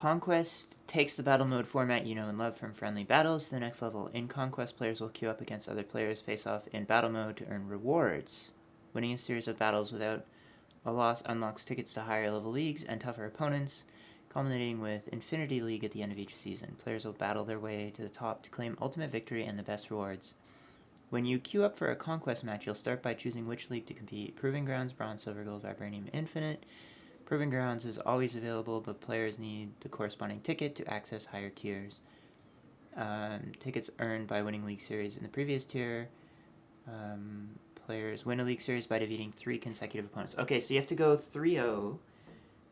Conquest takes the battle mode format you know and love from friendly battles to the next level. In Conquest, players will queue up against other players face off in battle mode to earn rewards. Winning a series of battles without a loss unlocks tickets to higher level leagues and tougher opponents, culminating with Infinity League at the end of each season. Players will battle their way to the top to claim ultimate victory and the best rewards. When you queue up for a Conquest match, you'll start by choosing which league to compete. Proving Grounds, Bronze, Silver, Gold, Vibranium, Infinite. Proving Grounds is always available, but players need the corresponding ticket to access higher tiers. Tickets earned by winning League Series in the previous tier. Players win a League Series by defeating 3 consecutive opponents. Okay, so you have to go 3-0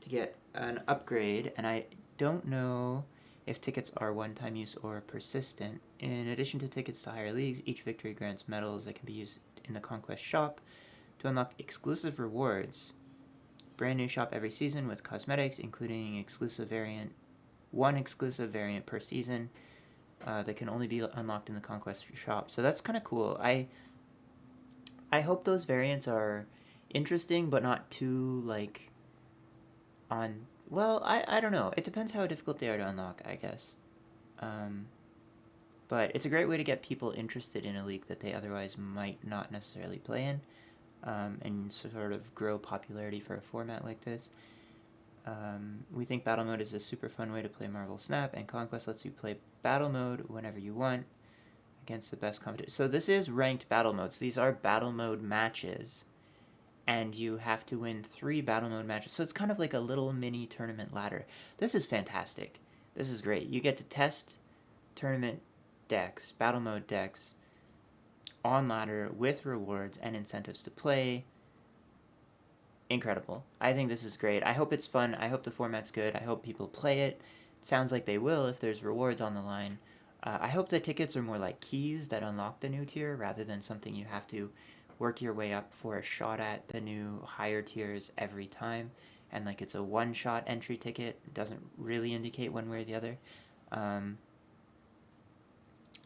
to get an upgrade, and I don't know if tickets are one-time use or persistent. In addition to tickets to higher leagues, each victory grants medals that can be used in the Conquest shop to unlock exclusive rewards. Brand new shop every season with cosmetics, including one exclusive variant per season that can only be unlocked in the Conquest shop. So that's kind of cool. I hope those variants are interesting, but not too like on. Well, I don't know. It depends how difficult they are to unlock, I guess. But it's a great way to get people interested in a league that they otherwise might not necessarily play in, and sort of grow popularity for a format like this. We think Battle Mode is a super fun way to play Marvel Snap, and Conquest lets you play Battle Mode whenever you want against the best competition. So this is ranked Battle Modes. These are Battle Mode matches, and you have to win 3 Battle Mode matches. So it's kind of like a little mini tournament ladder. This is fantastic. This is great. You get to test tournament decks, Battle Mode decks, on ladder with rewards and incentives to play. Incredible. I think this is great. I hope it's fun. I hope the format's good. I hope people play it. It sounds like they will if there's rewards on the line. I hope the tickets are more like keys that unlock the new tier rather than something you have to work your way up for a shot at the new higher tiers every time. And like it's a one-shot entry ticket. It doesn't really indicate one way or the other.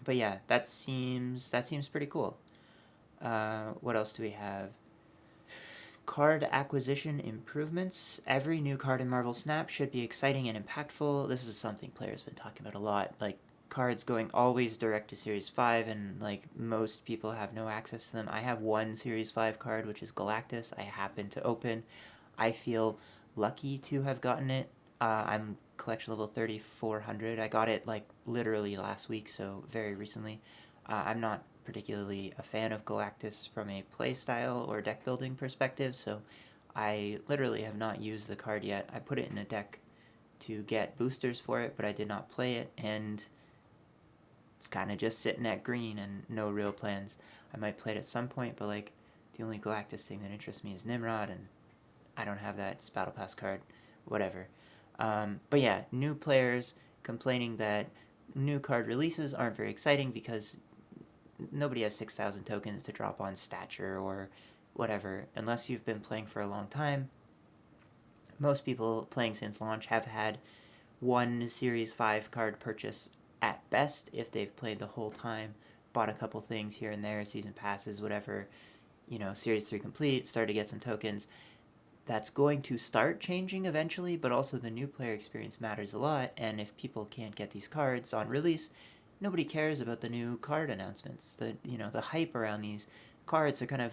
But yeah, that seems pretty cool. What else do we have? Card acquisition improvements. Every new card in Marvel Snap should be exciting and impactful. This is something players have been talking about a lot. Like, cards going always direct to Series 5, and, like, most people have no access to them. I have one Series 5 card, which is Galactus. I happen to open. I feel lucky to have gotten it. I'm collection level 3400. I got it, like, literally last week, so very recently. I'm not particularly a fan of Galactus from a playstyle or deck building perspective, so I literally have not used the card yet. I put it in a deck to get boosters for it, but I did not play it, and it's kind of just sitting at green and no real plans. I might play it at some point, but like the only Galactus thing that interests me is Nimrod, and I don't have that. It's Battle Pass card, whatever. But yeah, new players complaining that new card releases aren't very exciting because nobody has 6,000 tokens to drop on Stature or whatever, unless you've been playing for a long time. Most people playing since launch have had one Series 5 card purchase at best if they've played the whole time, bought a couple things here and there, season passes, whatever, Series 3 complete, started to get some tokens. That's going to start changing eventually, but also the new player experience matters a lot, and if people can't get these cards on release, nobody cares about the new card announcements. The hype around these cards are kind of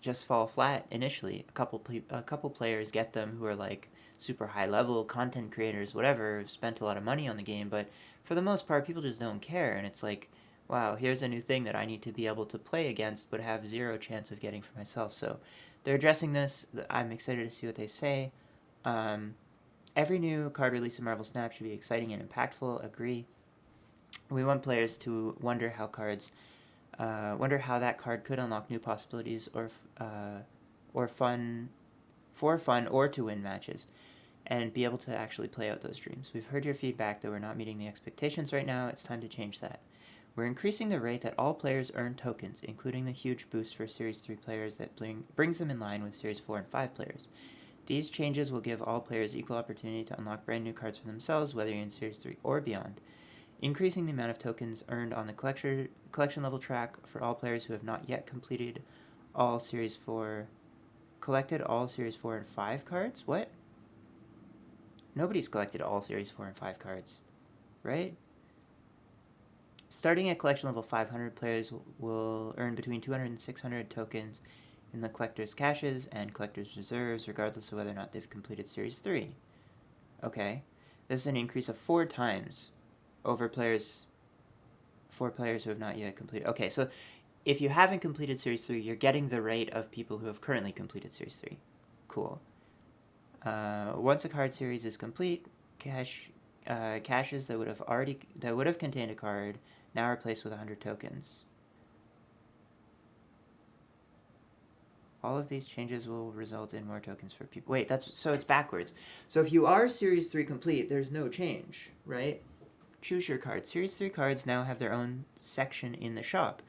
just fall flat initially. A couple players get them who are like super high level content creators, whatever, have spent a lot of money on the game, but for the most part, people just don't care, and it's like, wow, here's a new thing that I need to be able to play against, but have zero chance of getting for myself. So they're addressing this. I'm excited to see what they say. Every new card release in Marvel Snap should be exciting and impactful. Agree. We want players to wonder how that card could unlock new possibilities or fun or to win matches, and be able to actually play out those dreams. We've heard your feedback that we're not meeting the expectations right now. It's time to change that. We're increasing the rate that all players earn tokens, including the huge boost for Series 3 players that brings them in line with Series 4 and 5 players. These changes will give all players equal opportunity to unlock brand new cards for themselves, whether you're in Series 3 or beyond. Increasing the amount of tokens earned on the collection level track for all players who have not yet collected all Series 4 and 5 cards? What? Nobody's collected all Series 4 and 5 cards, right? Starting at collection level 500, players will earn between 200 and 600 tokens in the collector's caches and collector's reserves, regardless of whether or not they've completed Series 3. Okay. This is an increase of 4 times over for players who have not yet completed. Okay, so if you haven't completed Series 3, you're getting the rate of people who have currently completed Series 3. Cool. Once a card series is complete, caches that would have contained a card now replaced with 100 tokens. All of these changes will result in more tokens for people. Wait, so it's backwards. So if you are Series 3 complete, there's no change, right? Choose your card. Series 3 cards now have their own section in the shop.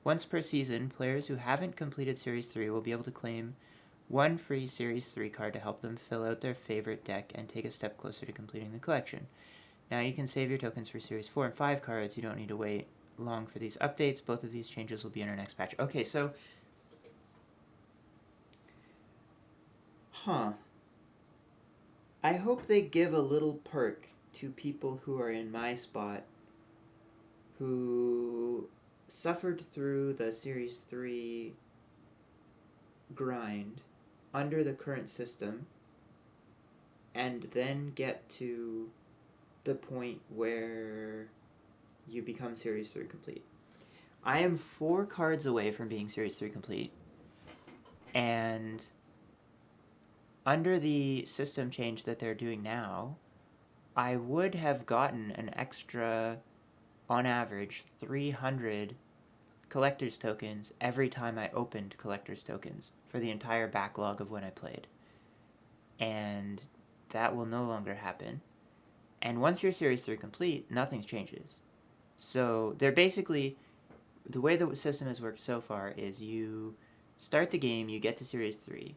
Once per season, players who haven't completed Series 3 will be able to claim one free Series 3 card to help them fill out their favorite deck and take a step closer to completing the collection. Now you can save your tokens for Series 4 and 5 cards. You don't need to wait long for these updates. Both of these changes will be in our next patch. Okay, so... I hope they give a little perk to people who are in my spot who suffered through the Series 3 grind under the current system and then get to the point where you become Series 3 complete. I am 4 cards away from being Series 3 complete, and under the system change that they're doing now, I would have gotten an extra, on average, 300 collector's tokens every time I opened collector's tokens for the entire backlog of when I played. And that will no longer happen. And once you're Series 3 complete, nothing changes. So they're basically, the way the system has worked so far is you start the game, you get to Series 3,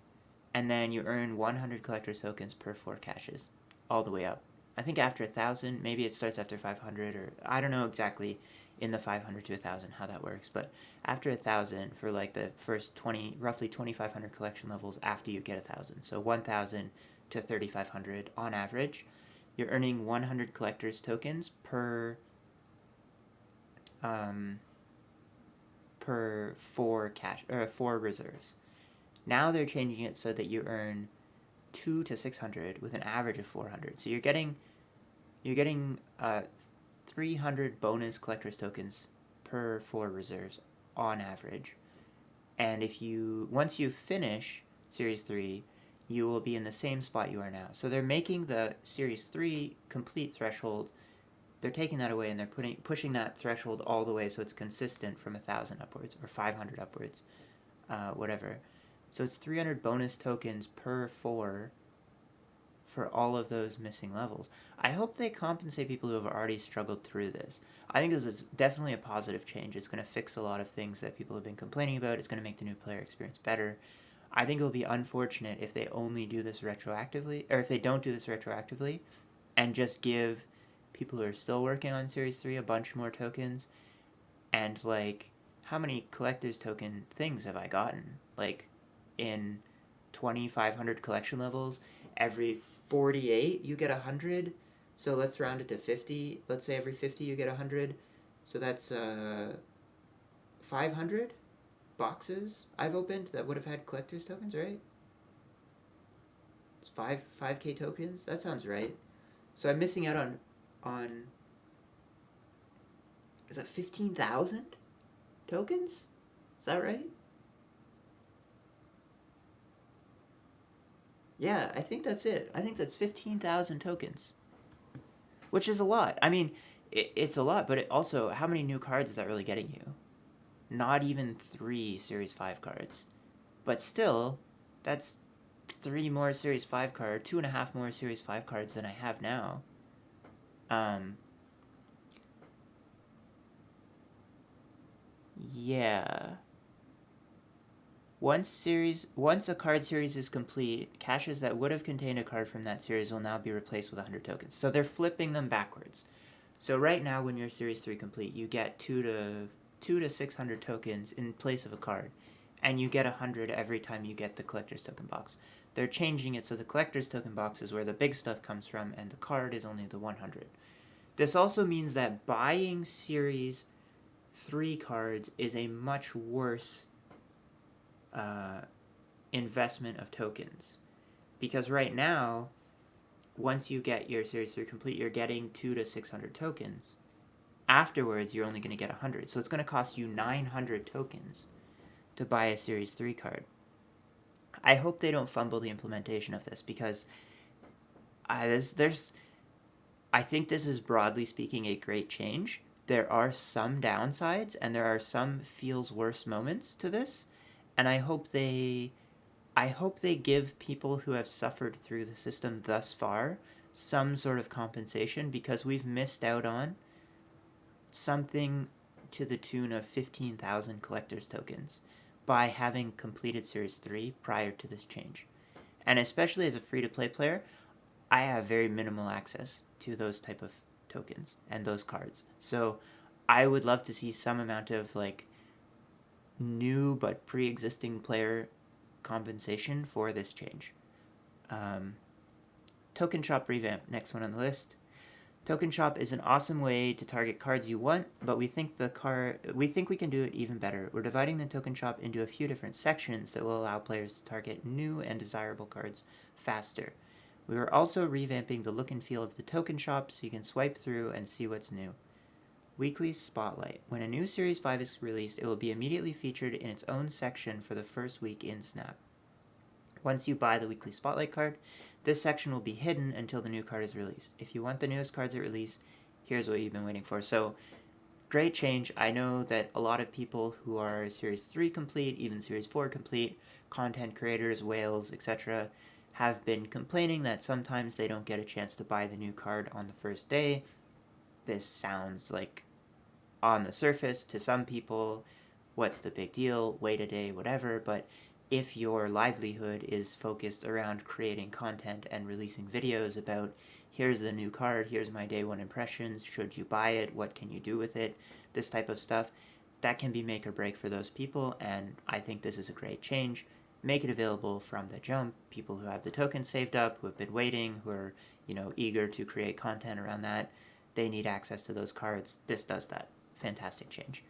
and then you earn 100 collector's tokens per 4 caches, all the way up. I think after 1,000, maybe it starts after 500, or I don't know exactly in the 500 to 1,000 how that works, but after 1,000, for like the first roughly 2,500 collection levels after you get 1,000, so 1,000 to 3,500 on average, you're earning 100 collector's tokens per 4 reserves. Now they're changing it so that you earn 2 to 600 with an average of 400. So you're getting 300 bonus collector's tokens per 4 reserves on average. And once you finish Series 3, you will be in the same spot you are now. So they're making the Series 3 complete threshold, they're taking that away and they're pushing that threshold all the way so it's consistent from 1,000 upwards or 500 upwards, whatever. So it's 300 bonus tokens per 4 for all of those missing levels. I hope they compensate people who have already struggled through this. I think this is definitely a positive change. It's going to fix a lot of things that people have been complaining about. It's going to make the new player experience better. I think it will be unfortunate if they only do this retroactively, or if they don't do this retroactively and just give people who are still working on Series 3 a bunch more tokens. And, like, how many collector's token things have I gotten? Like, in 2,500 collection levels, every 48 you get 100. So let's round it to 50. Let's say every 50 you get 100. So that's 500 boxes I've opened that would have had collector's tokens, right? It's 5k tokens. That sounds right. So I'm missing out on is that 15,000 tokens? Is that right? Yeah, I think that's it. I think that's 15,000 tokens, which is a lot. I mean, it's a lot, but also, how many new cards is that really getting you? Not even 3 Series 5 cards. But still, that's 3 more Series 5 cards, 2.5 more Series 5 cards than I have now. Yeah. Once a card series is complete, caches that would have contained a card from that series will now be replaced with 100 tokens. So they're flipping them backwards. So right now, when you're Series 3 complete, you get 2 to 600 tokens in place of a card, and you get 100 every time you get the collector's token box. they're changing it so the collector's token box is where the big stuff comes from, and the card is only the 100. This also means that buying Series 3 cards is a much worse investment of tokens. Because right now, once you get your Series 3 complete, you're getting 200 to 600 tokens. Afterwards, you're only going to get 100. So it's going to cost you 900 tokens to buy a Series 3 card. I hope they don't fumble the implementation of this, because I think this is, broadly speaking, a great change. There are some downsides, and there are some feels worse moments to this, and I hope they give people who have suffered through the system thus far some sort of compensation, because we've missed out on something to the tune of 15,000 collector's tokens by having completed Series 3 prior to this change. And especially as a free-to-play player, I have very minimal access to those type of tokens and those cards. So I would love to see some amount of like new but pre-existing player compensation for this change. Tokenshop Revamp, next one on the list. Tokenshop is an awesome way to target cards you want, but we think we can do it even better. We're dividing the Tokenshop into a few different sections that will allow players to target new and desirable cards faster. We are also revamping the look and feel of the Tokenshop so you can swipe through and see what's new. Weekly Spotlight. When a new Series 5 is released, it will be immediately featured in its own section for the first week in Snap. Once you buy the Weekly Spotlight card, this section will be hidden until the new card is released. If you want the newest cards at release, here's what you've been waiting for. So, great change. I know that a lot of people who are Series 3 complete, even Series 4 complete, content creators, whales, etc., have been complaining that sometimes they don't get a chance to buy the new card on the first day. This sounds like, on the surface, to some people, what's the big deal, wait a day, whatever, but if your livelihood is focused around creating content and releasing videos about, here's the new card, here's my day one impressions, should you buy it, what can you do with it, this type of stuff, that can be make or break for those people, and I think this is a great change. Make it available from the jump. People who have the tokens saved up, who have been waiting, who are, eager to create content around that, they need access to those cards. This does that. Fantastic change.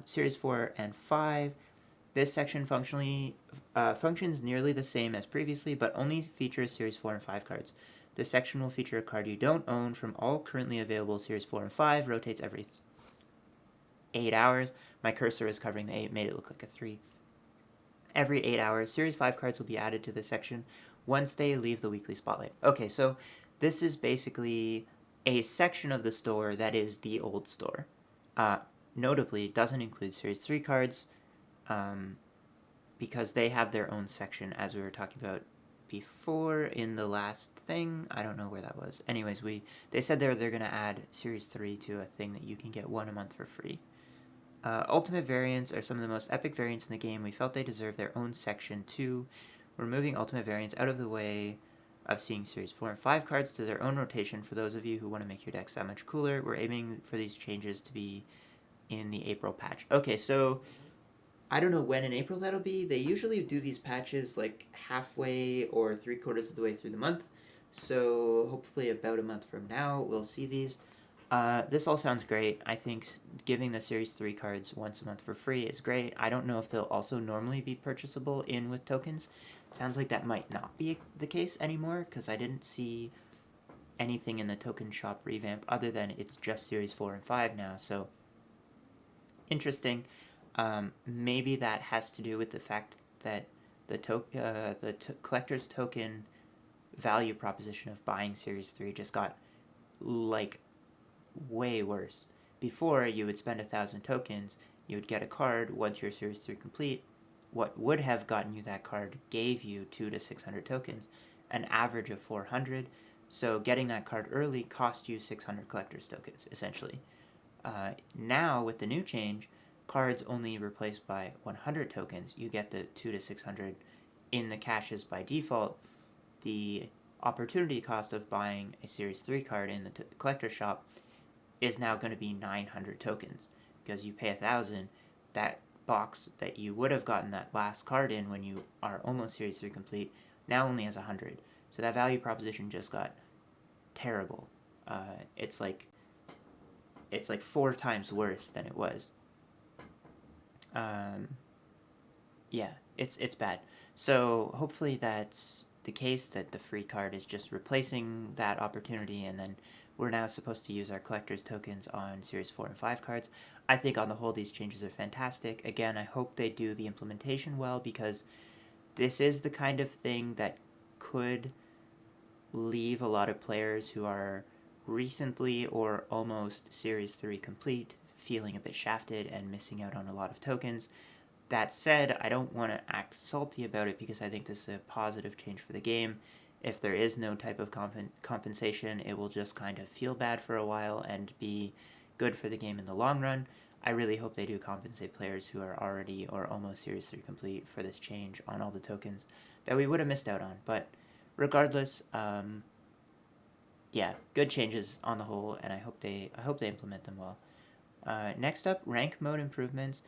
Series 4 and 5. This section functions nearly the same as previously, but only features Series 4 and 5 cards. This section will feature a card you don't own from all currently available Series 4 and 5, rotates every 8 hours. My cursor is covering the 8, made it look like a 3. Every 8 hours, Series 5 cards will be added to this section once they leave the Weekly Spotlight. Okay, so this is basically a section of the store that is the old store. Notably, it doesn't include Series 3 cards, because they have their own section, as we were talking about before in the last thing. I don't know where that was. Anyways, they said they're going to add Series 3 to a thing that you can get one a month for free. Ultimate variants are some of the most epic variants in the game. We felt they deserve their own section too. We're moving Ultimate variants out of the way of seeing Series 4 and 5 cards to their own rotation for those of you who want to make your decks that much cooler. We're aiming for these changes to be in the April patch. Okay, so I don't know when in April that'll be. They usually do these patches like halfway or 3/4 of the way through the month. So hopefully about a month from now we'll see these. This all sounds great. I think giving the Series 3 cards once a month for free is great. I don't know if they'll also normally be purchasable in with tokens. Sounds like that might not be the case anymore, because I didn't see anything in the Tokenshop Revamp other than it's just Series 4 and 5 now, so interesting. Maybe that has to do with the fact that the collector's token value proposition of buying Series 3 just got, like, way worse. Before, you would spend 1,000 tokens, you would get a card. Once your Series 3 complete, what would have gotten you that card gave you 200 to 600 tokens, an average of 400, so getting that card early cost you 600 collector's tokens, essentially. Now, with the new change, cards only replaced by 100 tokens, you get the 200 to 600 in the caches by default. The opportunity cost of buying a Series 3 card in the collector shop is now going to be 900 tokens, because you pay 1,000, that box that you would have gotten that last card in when you are almost Series 3 complete now only has 100. So that value proposition just got terrible. It's like 4 times worse than it was. Yeah, it's bad. So hopefully that's the case, that the free card is just replacing that opportunity, and then we're now supposed to use our collector's tokens on Series 4 and 5 cards. I think on the whole these changes are fantastic. Again, I hope they do the implementation well, because this is the kind of thing that could leave a lot of players who are recently or almost Series 3 complete feeling a bit shafted and missing out on a lot of tokens. That said, I don't want to act salty about it, because I think this is a positive change for the game. If there is no type of compensation, it will just kind of feel bad for a while and be good for the game in the long run. I really hope they do compensate players who are already or almost Series 3 complete for this change on all the tokens that we would have missed out on. But regardless, yeah, good changes on the whole, and I hope they implement them well. Next up, rank mode improvements.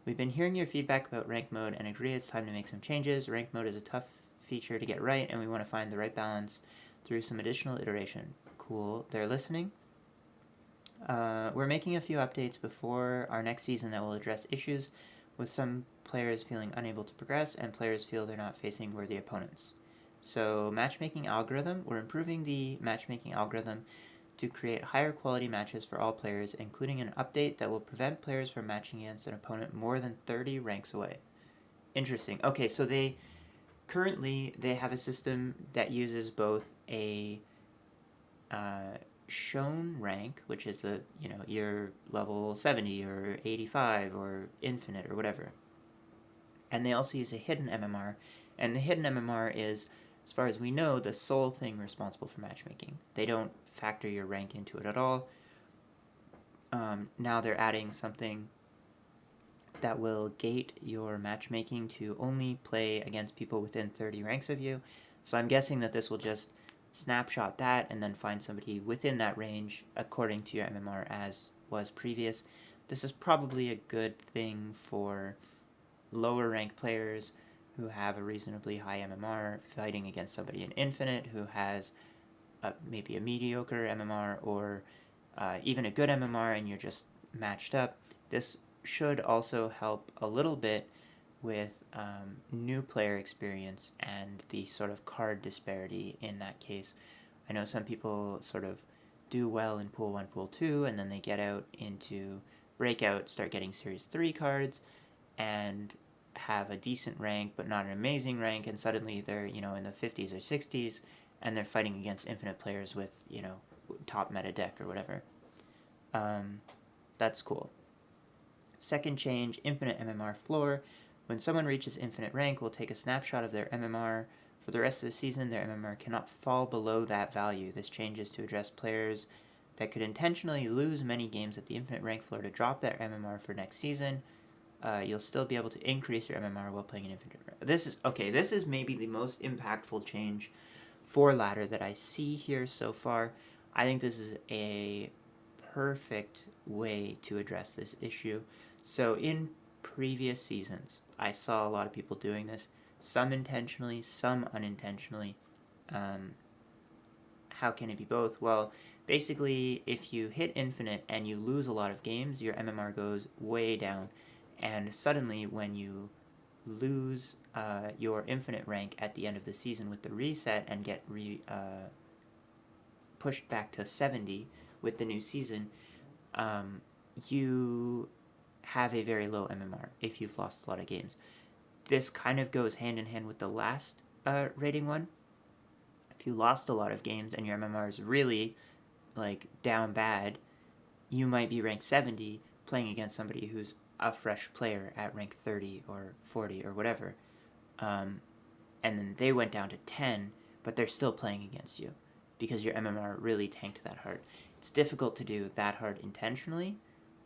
We've been hearing your feedback about rank mode and agree it's time to make some changes. Rank mode is a tough feature to get right, and we want to find the right balance through some additional iteration. Cool, they're listening. We're making a few updates before our next season that will address issues with some players feeling unable to progress and players feel they're not facing worthy opponents. So, matchmaking algorithm. We're improving the matchmaking algorithm to create higher quality matches for all players, including an update that will prevent players from matching against an opponent more than 30 ranks away. Interesting. Okay, so they have a system that uses both a shown rank, which is your level 70 or 85 or infinite or whatever, and they also use a hidden MMR, and the hidden MMR is, as far as we know, the sole thing responsible for matchmaking. They don't factor your rank into it at all. Now they're adding something that will gate your matchmaking to only play against people within 30 ranks of you. So I'm guessing that this will just snapshot that and then find somebody within that range according to your MMR as was previous. This is probably a good thing for lower rank players who have a reasonably high MMR fighting against somebody in Infinite who has maybe a mediocre MMR or even a good MMR, and you're just matched up. This should also help a little bit with new player experience and the sort of card disparity in that case. I know some people sort of do well in Pool 1, Pool 2, and then they get out into Breakout, start getting Series 3 cards, and have a decent rank but not an amazing rank, and suddenly they're in the 50s or 60s, and they're fighting against Infinite players with top meta deck or whatever. That's cool. Second change, Infinite MMR Floor. When someone reaches Infinite rank, we'll take a snapshot of their MMR. For the rest of the season, their MMR cannot fall below that value. This change is to address players that could intentionally lose many games at the Infinite rank floor to drop their MMR for next season. You'll still be able to increase your MMR while playing an Infinite rank. This is maybe the most impactful change for ladder that I see here so far. I think this is a perfect way to address this issue. So in previous seasons, I saw a lot of people doing this, some intentionally, some unintentionally. How can it be both? Well, basically, if you hit Infinite and you lose a lot of games, your MMR goes way down, and suddenly when you lose your Infinite rank at the end of the season with the reset and get pushed back to 70 with the new season, you have a very low MMR if you've lost a lot of games. This kind of goes hand in hand with the last rating one. If you lost a lot of games and your MMR is really down bad, you might be ranked 70 playing against somebody who's a fresh player at rank 30 or 40 or whatever. And then they went down to 10, but they're still playing against you because your MMR really tanked that hard. It's difficult to do that hard intentionally,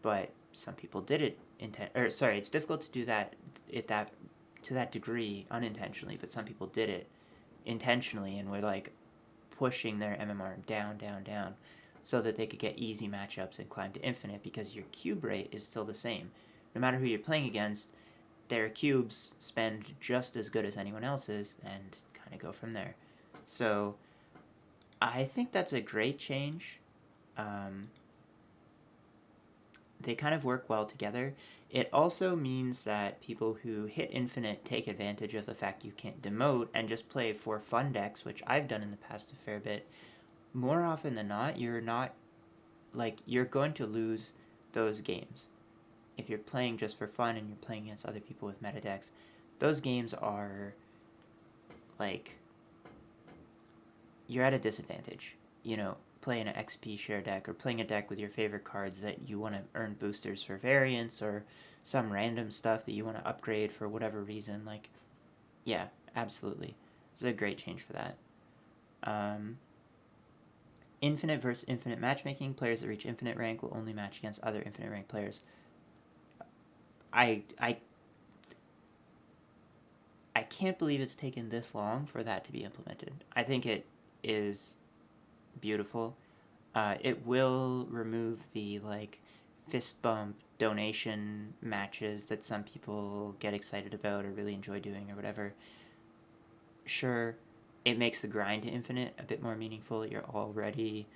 but some people did it it's difficult to do that to that degree unintentionally, but some people did it intentionally and were pushing their MMR down, down, down so that they could get easy matchups and climb to Infinite, because your cube rate is still the same. No matter who you're playing against, their cubes spend just as good as anyone else's, and kind kind of go from there. So I think that's a great change. They kind of work well together. It also means that people who hit Infinite take advantage of the fact you can't demote and just play for fun decks, which I've done in the past a fair bit. More often than not, you're going to lose those games. If you're playing just for fun and you're playing against other people with meta decks, those games are, like, you're at a disadvantage. Playing an XP share deck or playing a deck with your favorite cards that you want to earn boosters for variants or some random stuff that you want to upgrade for whatever reason. Like, yeah, absolutely. It's a great change for that. Infinite versus infinite matchmaking. Players that reach infinite rank will only match against other infinite rank players. I can't believe it's taken this long for that to be implemented. I think it is beautiful. It will remove the fist bump donation matches that some people get excited about or really enjoy doing or whatever. Sure, it makes the grind to infinite a bit more meaningful. You're already,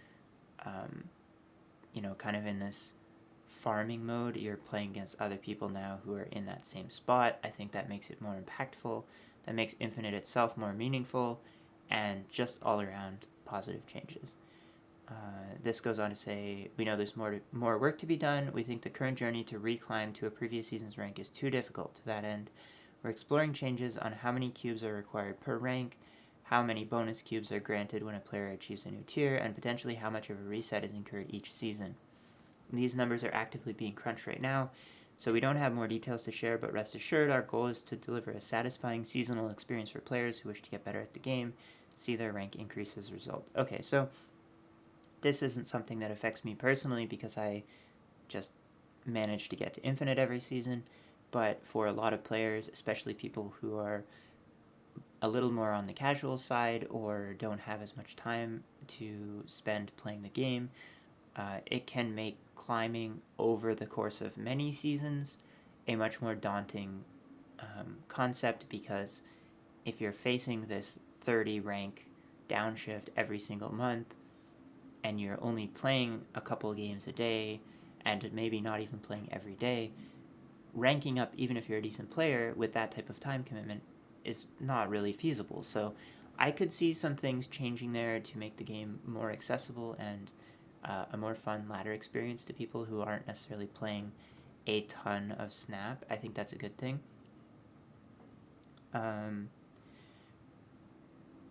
kind of in this farming mode. You're playing against other people now who are in that same spot. I think that makes it more impactful. That makes infinite itself more meaningful, and just all around positive changes. This goes on to say, we know there's more work to be done. We think the current journey to reclimb to a previous season's rank is too difficult. To that end, we're exploring changes on how many cubes are required per rank, how many bonus cubes are granted when a player achieves a new tier, and potentially how much of a reset is incurred each season. These numbers are actively being crunched right now, so we don't have more details to share, but rest assured our goal is to deliver a satisfying seasonal experience for players who wish to get better at the game, see their rank increase as a result. Okay, so this isn't something that affects me personally because I just manage to get to infinite every season, but for a lot of players, especially people who are a little more on the casual side or don't have as much time to spend playing the game, it can make climbing over the course of many seasons a much more daunting concept, because if you're facing this 30 rank downshift every single month and you're only playing a couple games a day and maybe not even playing every day, ranking up, even if you're a decent player, with that type of time commitment is not really feasible. So I could see some things changing there to make the game more accessible and a more fun ladder experience to people who aren't necessarily playing a ton of Snap. I think that's a good thing.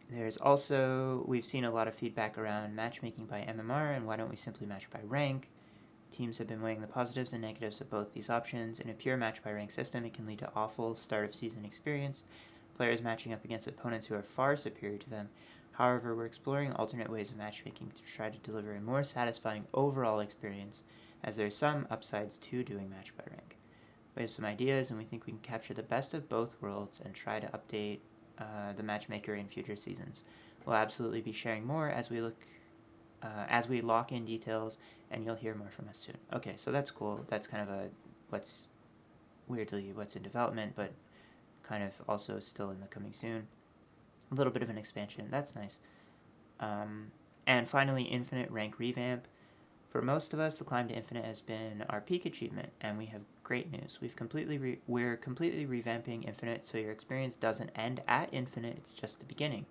There's also, we've seen a lot of feedback around matchmaking by MMR, and why don't we simply match by rank? Teams have been weighing the positives and negatives of both these options. In a pure match by rank system, it can lead to awful start of season experience, players matching up against opponents who are far superior to them. However, we're exploring alternate ways of matchmaking to try to deliver a more satisfying overall experience, as there are some upsides to doing match by rank. We have some ideas, and we think we can capture the best of both worlds and try to update the matchmaker in future seasons. We'll absolutely be sharing more as we lock in details, and you'll hear more from us soon. Okay, so that's cool. That's kind of what's in development, but kind of also still in the coming soon. A little bit of an expansion. That's nice. And finally, Infinite Rank Revamp. For most of us, the climb to Infinite has been our peak achievement, and we have great news. We're completely revamping Infinite, so your experience doesn't end at Infinite. It's just the beginning.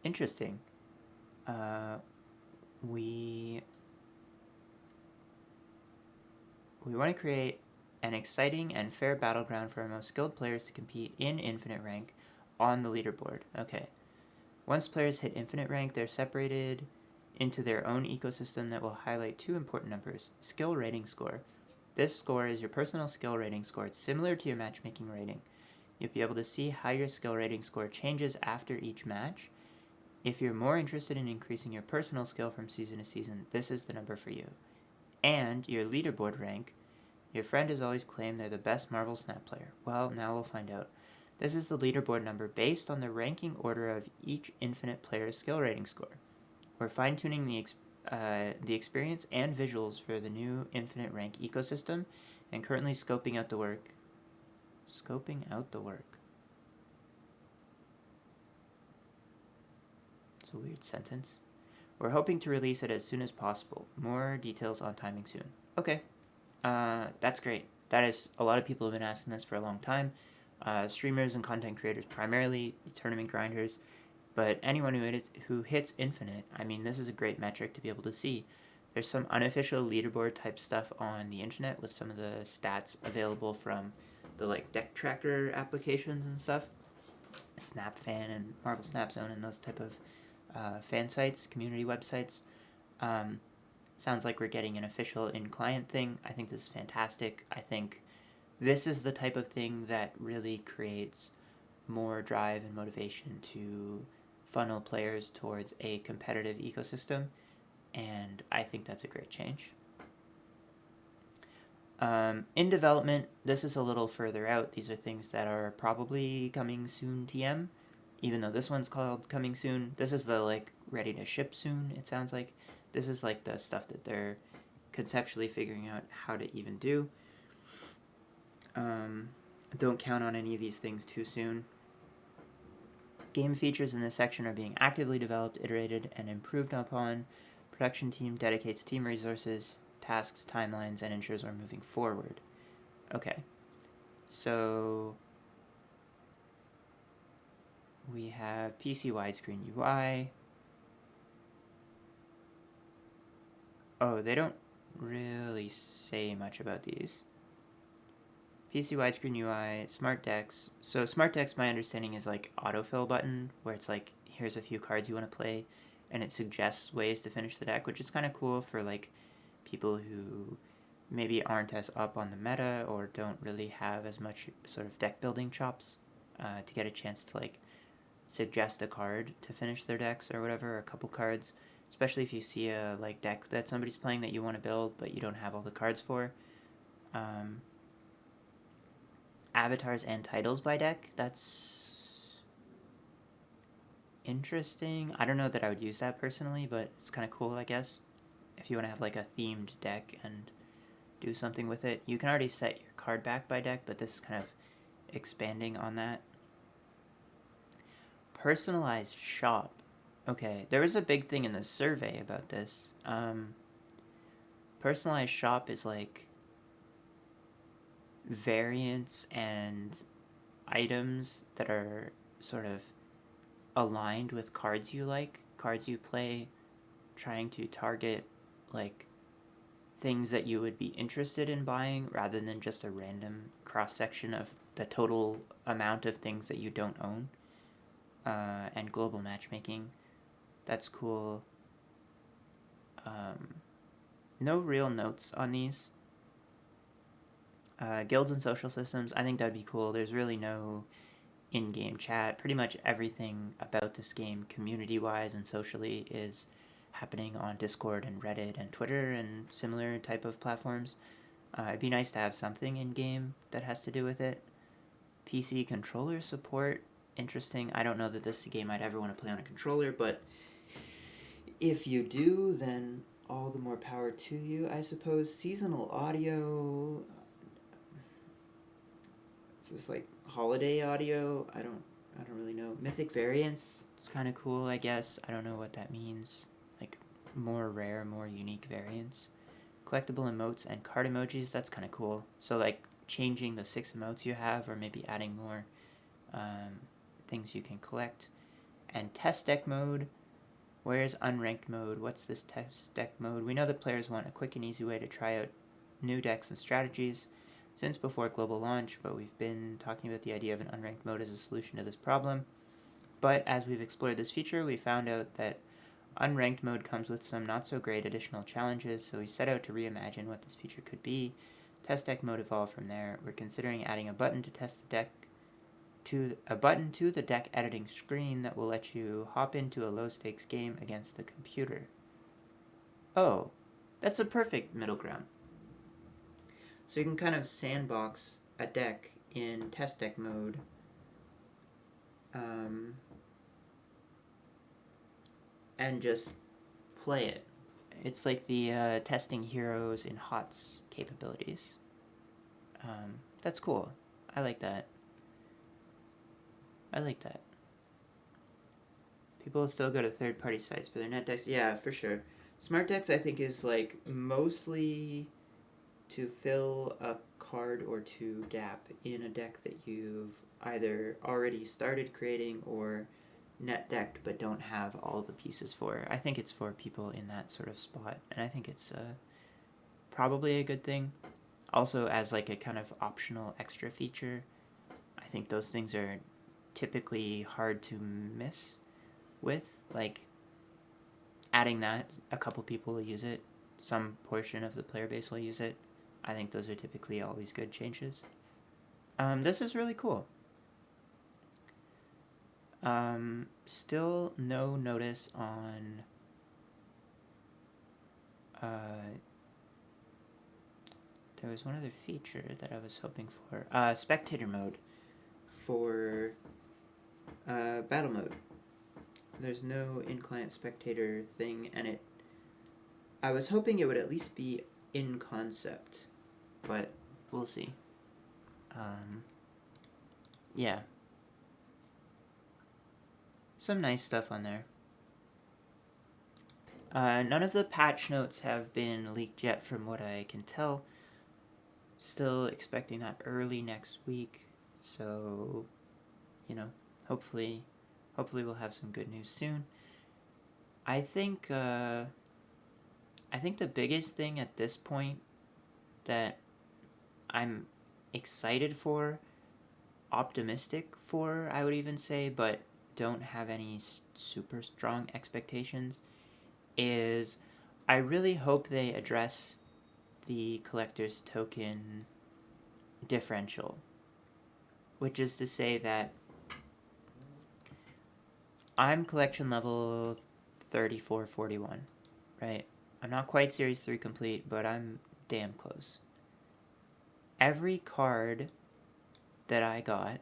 Interesting. We want to create an exciting and fair battleground for our most skilled players to compete in Infinite Rank on the leaderboard. Okay. Once players hit Infinite Rank, they're separated into their own ecosystem that will highlight two important numbers: skill rating score. This score is your personal skill rating score. It's similar to your matchmaking rating. You'll be able to see how your skill rating score changes after each match. If you're more interested in increasing your personal skill from season to season, this is the number for you. And your leaderboard rank. Your friend has always claimed they're the best Marvel Snap player. Well, now we'll find out. This is the leaderboard number based on the ranking order of each Infinite player's skill rating score. We're fine-tuning the experience and visuals for the new Infinite Rank ecosystem, and currently scoping out the work. a weird sentence. We're hoping to release it as soon as possible. More details on timing soon. Okay. That's great. That is, a lot of people have been asking this for a long time. Streamers and content creators primarily, tournament grinders, but anyone who hits infinite, I mean, this is a great metric to be able to see. There's some unofficial leaderboard type stuff on the internet with some of the stats available from the like deck tracker applications and stuff. SnapFan and Marvel Snap Zone and those type of fan sites, community websites. Sounds like we're getting an official in-client thing. I think this is fantastic. I think this is the type of thing that really creates more drive and motivation to funnel players towards a competitive ecosystem, and I think that's a great change. In development, this is a little further out. These are things that are probably coming soon TM, even though this one's called coming soon. This is the like ready to ship soon, it sounds like. This is like the stuff that they're conceptually figuring out how to even do. Don't count on any of these things too soon. Game features in this section are being actively developed, iterated, and improved upon. Production team dedicates team resources, tasks, timelines, and ensures we're moving forward. Okay, so we have PC widescreen UI. Oh, they don't really say much about these. PC widescreen UI, smart decks. So smart decks, my understanding, is like autofill button, where it's like, here's a few cards you want to play, and it suggests ways to finish the deck, which is kind of cool for like people who maybe aren't as up on the meta or don't really have as much sort of deck building chops to get a chance to like suggest a card to finish their decks or whatever, a couple cards, especially if you see a like deck that somebody's playing that you want to build but you don't have all the cards for. Avatars and titles by deck, that's interesting. I don't know that I would use that personally, but it's kind of cool, I guess. If you want to have like a themed deck and do something with it. You can already set your card back by deck, but this is kind of expanding on that. Personalized shop. Okay, there was a big thing in the survey about this. Personalized shop is like variants and items that are sort of aligned with cards you like, cards you play, trying to target like things that you would be interested in buying rather than just a random cross-section of the total amount of things that you don't own. And global matchmaking, that's cool. No real notes on these. Guilds and social systems, I think that'd be cool. There's really no in-game chat. Pretty much everything about this game, community-wise and socially, is happening on Discord and Reddit and Twitter and similar type of platforms. It'd be nice to have something in-game that has to do with it. PC controller support, interesting. I don't know that this is a game I'd ever want to play on a controller, but if you do, then all the more power to you, I suppose. Seasonal audio, is this like holiday audio? I don't really know. Mythic variants, it's kind of cool, I guess. I don't know what that means. Like more rare, more unique variants. Collectible emotes and card emojis, that's kind of cool. So like changing the 6 emotes you have, or maybe adding more things you can collect. And test deck mode. Where's unranked mode? What's this test deck mode? We know that players want a quick and easy way to try out new decks and strategies since before global launch, but we've been talking about the idea of an unranked mode as a solution to this problem. But as we've explored this feature, we found out that unranked mode comes with some not so great additional challenges, so we set out to reimagine what this feature could be. Test deck mode evolved from there. We're considering adding a button to test the deck to the deck editing screen that will let you hop into a low stakes game against the computer. Oh, that's a perfect middle ground. So you can kind of sandbox a deck in test deck mode. And just play it. It's like the testing heroes in HOTS capabilities. That's cool. I like that. People still go to third-party sites for their net decks. Yeah, for sure. Smart decks, I think, is like mostly to fill a card or two gap in a deck that you've either already started creating or net decked but don't have all the pieces for. I think it's for people in that sort of spot, and I think it's probably a good thing. Also, as like a kind of optional extra feature, I think those things are typically hard to miss with. Like, adding that, a couple people will use it, some portion of the player base will use it. I think those are typically always good changes. This is really cool. Still no notice on there was one other feature that I was hoping for. Spectator mode for battle mode. There's no in-client spectator thing, and I was hoping it would at least be in concept, but we'll see. Yeah. Some nice stuff on there. None of the patch notes have been leaked yet from what I can tell. Still expecting that early next week, so, hopefully we'll have some good news soon. I think the biggest thing at this point that I'm excited for, optimistic for, I would even say, but don't have any super strong expectations, is I really hope they address the collector's token differential, which is to say that I'm collection level 3441, right? I'm not quite Series 3 complete, but I'm damn close. Every card that I got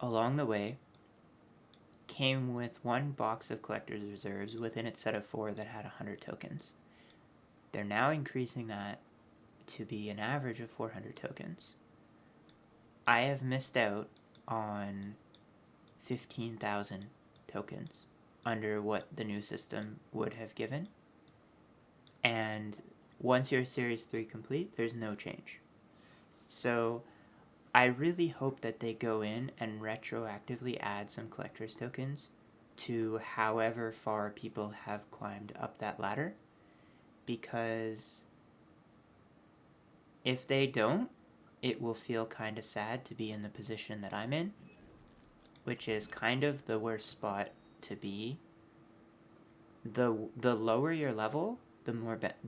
along the way came with one box of collector's reserves within its set of 4 that had 100 tokens. They're now increasing that to be an average of 400 tokens. I have missed out on 15,000 tokens under what the new system would have given. And once you're Series 3 complete, there's no change. So I really hope that they go in and retroactively add some collector's tokens to however far people have climbed up that ladder, because if they don't, it will feel kind of sad to be in the position that I'm in, which is kind of the worst spot to be. The lower your level, the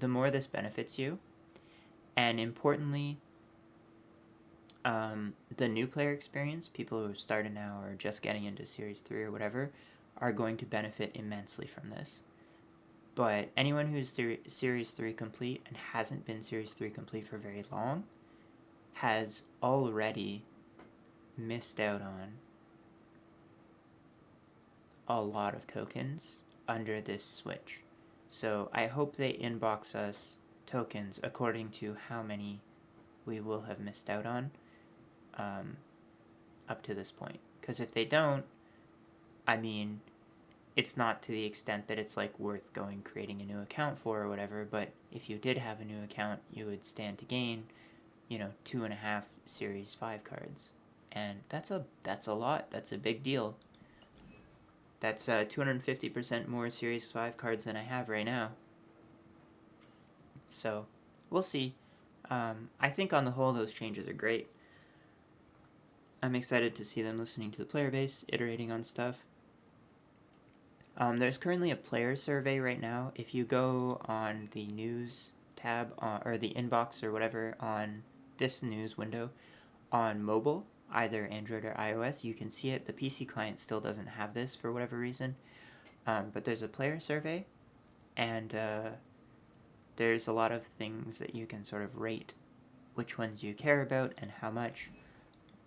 more this benefits you, and importantly, the new player experience, people who are starting now or just getting into Series 3 or whatever, are going to benefit immensely from this. But anyone who's Series 3 complete and hasn't been Series 3 complete for very long has already missed out on a lot of tokens under this switch. So I hope they inbox us tokens according to how many we will have missed out on up to this point. Because if they don't, I mean, it's not to the extent that it's like worth creating a new account for or whatever, but if you did have a new account, you would stand to gain, 2.5 Series 5 cards. And that's a lot. That's a big deal. That's 250% more Series 5 cards than I have right now. So, we'll see. I think on the whole, those changes are great. I'm excited to see them listening to the player base, iterating on stuff. There's currently a player survey right now. If you go on the news tab, or the inbox or whatever on this news window on mobile, either Android or iOS, you can see it. The PC client still doesn't have this for whatever reason. But there's a player survey, and there's a lot of things that you can sort of rate which ones you care about and how much.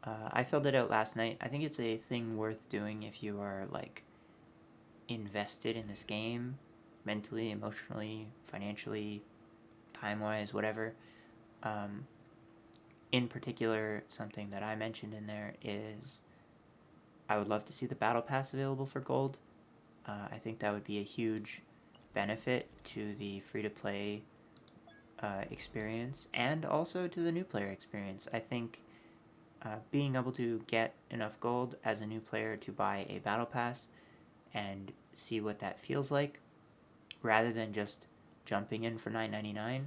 I filled it out last night. I think it's a thing worth doing if you are, invested in this game, mentally, emotionally, financially, time-wise, whatever. In particular, something that I mentioned in there is I would love to see the battle pass available for gold. I think that would be a huge benefit to the free-to-play experience and also to the new player experience. I think being able to get enough gold as a new player to buy a battle pass and see what that feels like rather than just jumping in for $9.99,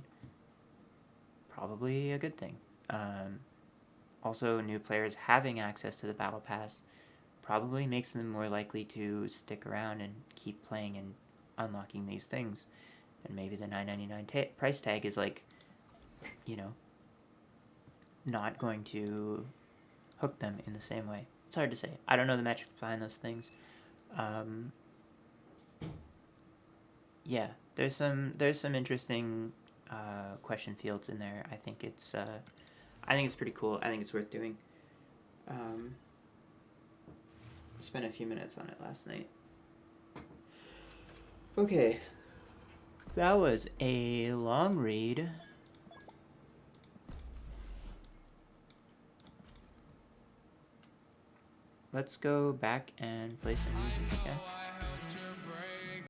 probably a good thing. Also, new players having access to the battle pass probably makes them more likely to stick around and keep playing and unlocking these things. And maybe the $9.99 price tag is like, you know, not going to hook them in the same way. It's hard to say. I don't know the metrics behind those things. Yeah, there's some interesting question fields in there. I think it's pretty cool. I think it's worth doing. Spent a few minutes on it last night. Okay, that was a long read. Let's go back and play some music, okay?